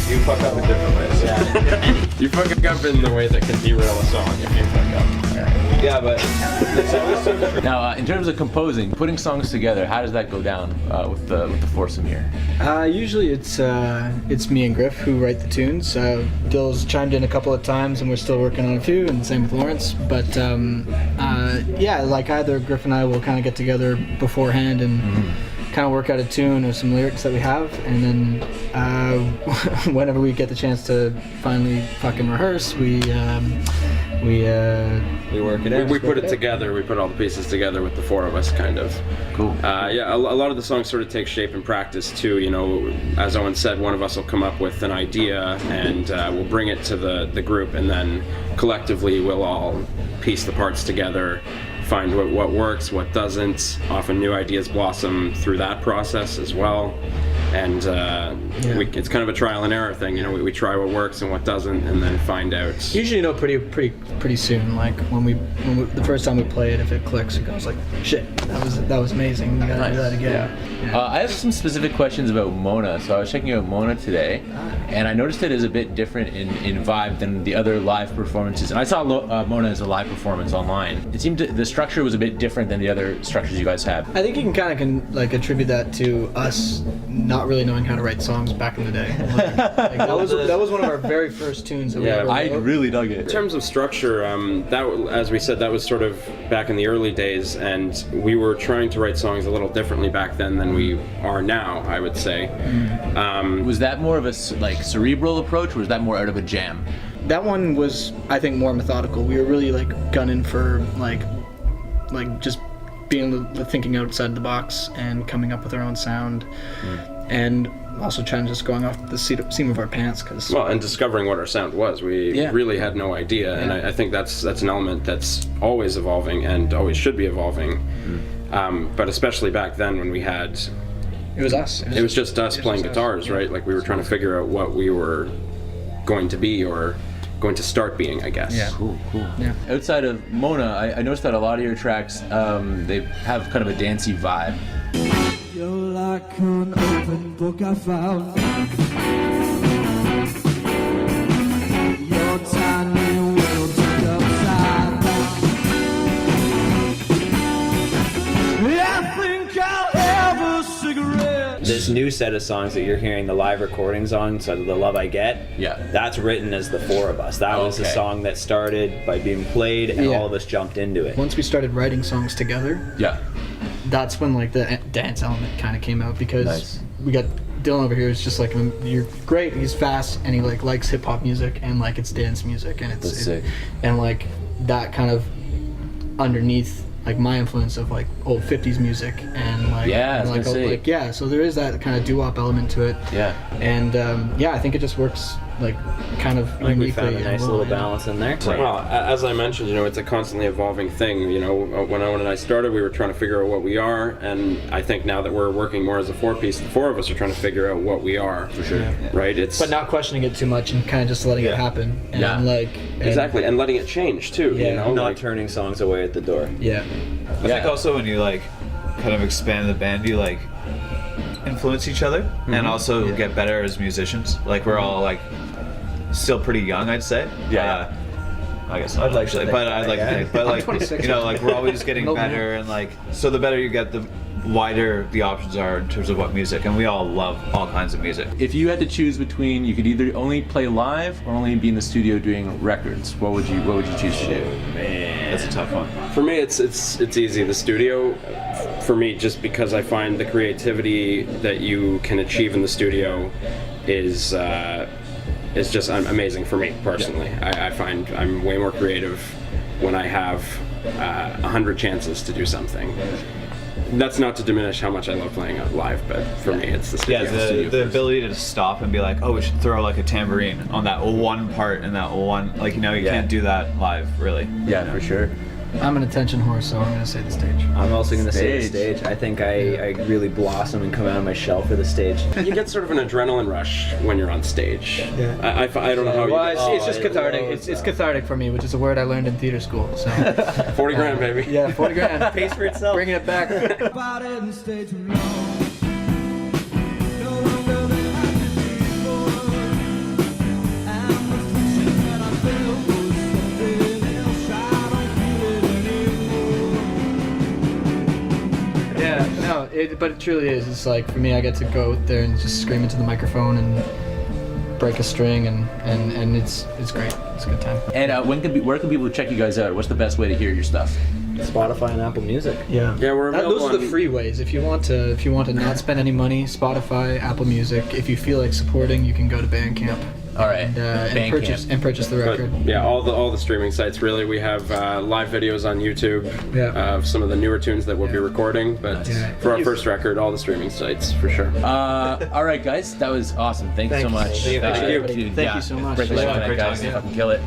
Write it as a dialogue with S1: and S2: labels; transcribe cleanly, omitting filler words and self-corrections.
S1: You fuck up in different ways.
S2: Yeah.
S3: You fuck up in the way that can derail a song if you fuck up.
S1: Yeah, but
S4: Now, in terms of composing, putting songs together, how does that go down with the foursome here?
S2: Usually it's me and Griff who write the tunes. Dill's chimed in a couple of times and we're still working on a few, and the same with Laurence. But yeah, like either Griff and I will kind of get together beforehand and kind of work out a tune or some lyrics that we have, and then whenever we get the chance to finally fucking rehearse, we
S1: work it out.
S3: We put it together. We put all the pieces together with the four of us, kind of.
S4: Cool.
S3: Yeah, a lot of the songs sort of take shape in practice too. You know, as Owen said, one of us will come up with an idea and we'll bring it to the group, and then collectively we'll all piece the parts together, find what works, what doesn't. Often new ideas blossom through that process as well. And it's kind of a trial and error thing. You know, we try what works and what doesn't, and then find out.
S2: Usually, you know, pretty soon. Like when we the first time we play it, if it clicks, it goes like, shit, that was amazing. We gotta do that again. Yeah.
S4: I have some specific questions about Mona. So I was checking out Mona today, and I noticed it is a bit different in vibe than the other live performances. And I saw Mona as a live performance online. It seemed the structure was a bit different than the other structures you guys have.
S2: I think you can attribute that to us not really knowing how to write songs back in the day. Like that was one of our very first tunes that we ever
S4: I
S2: wrote.
S4: really dug it.
S3: In terms of structure, as we said, that was sort of back in the early days, and we were trying to write songs a little differently back then than we are now, I would say.
S4: Was that more of a cerebral approach, or was that more out of a jam?
S2: That one was, I think, more methodical. We were really gunning for like just being thinking outside the box and coming up with our own sound, and also trying to just going off the seam of our pants.
S3: And discovering what our sound was. We really had no idea, and I think that's an element that's always evolving and always should be evolving. But especially back then when we had...
S2: It was us.
S3: It was just us playing guitars, right? Like we were trying to figure out what we were going to be or going to start being, I guess.
S2: Yeah.
S4: Cool.
S2: Yeah.
S4: Outside of Mona, I noticed that a lot of your tracks, they have kind of a dancey vibe.
S5: You're like an open book I found. Your tiny world turned upside down. I think I'll have a cigarette.
S1: This new set of songs that you're hearing the live recordings on, so The Love I Get, that's written as the four of us. That was a song that started by being played, and all of us jumped into it.
S2: Once we started writing songs together, that's when the dance element kind of came out, because we got Dylan over here is just like, you're great, he's fast, and he likes hip hop music, and it's dance music, and it's
S4: sick.
S2: And that kind of underneath my influence of old 50s music, and so there is that kind of doo-wop element to it. And I think it just works kind of
S1: I think we found a nice little balance in there.
S3: Well, as I mentioned, it's a constantly evolving thing. When Owen and I started, we were trying to figure out what we are, and I think now that we're working more as a four-piece, the four of us are trying to figure out what we are. For sure. Right?
S2: But not questioning it too much and kind of just letting it happen. And
S3: exactly, and letting it change too.
S1: Not turning songs away at the door.
S6: I think also when you kind of expand the band, you influence each other and also get better as musicians. We're all still pretty young, I'd say. I guess not, actually, but I'd like to think. But
S2: I'm 26.
S6: We're always getting better, and so the better you get, the wider the options are in terms of what music, and we all love all kinds of music.
S4: If you had to choose between, you could either only play live or only be in the studio doing records, what would you choose to do?
S6: Man, that's a tough one.
S3: For me, it's easy. The studio, for me, just because I find the creativity that you can achieve in the studio is just amazing for me personally. I find I'm way more creative when I have 100 chances to do something. That's not to diminish how much I love playing live, but for me, it's the studio.
S6: Yeah, the ability to stop and be like, oh, we should throw a tambourine on that one part and that one, you can't do that live, really.
S4: Yeah, for sure.
S2: I'm an attention whore, so I'm going to say the stage.
S1: I'm also going to say the stage. I think I really blossom and come out of my shell for the stage.
S3: You get sort of an adrenaline rush when you're on stage. I don't know how you...
S2: It's just cathartic. It's cathartic for me, which is a word I learned in theater school. So
S3: 40 grand, baby.
S2: Yeah, 40 grand.
S1: Pays for itself.
S2: Bringing it back. but it truly is. It's like for me, I get to go out there and just scream into the microphone and break a string, and it's great. It's a good time.
S4: And where can people check you guys out? What's the best way to hear your stuff?
S1: Spotify and Apple Music.
S2: Yeah,
S3: we're available.
S2: Those are the free ways. If you want to not spend any money, Spotify, Apple Music. If you feel like supporting, you can go to Bandcamp.
S4: All right,
S2: and purchase the record.
S3: But, yeah, all the streaming sites. Really, we have live videos on YouTube of some of the newer tunes that we'll be recording. But for our first record, all the streaming sites for sure.
S4: All right, guys, that was awesome. Thanks so much.
S2: Thank you so much.
S4: Break a leg on that, guys. Fucking kill it.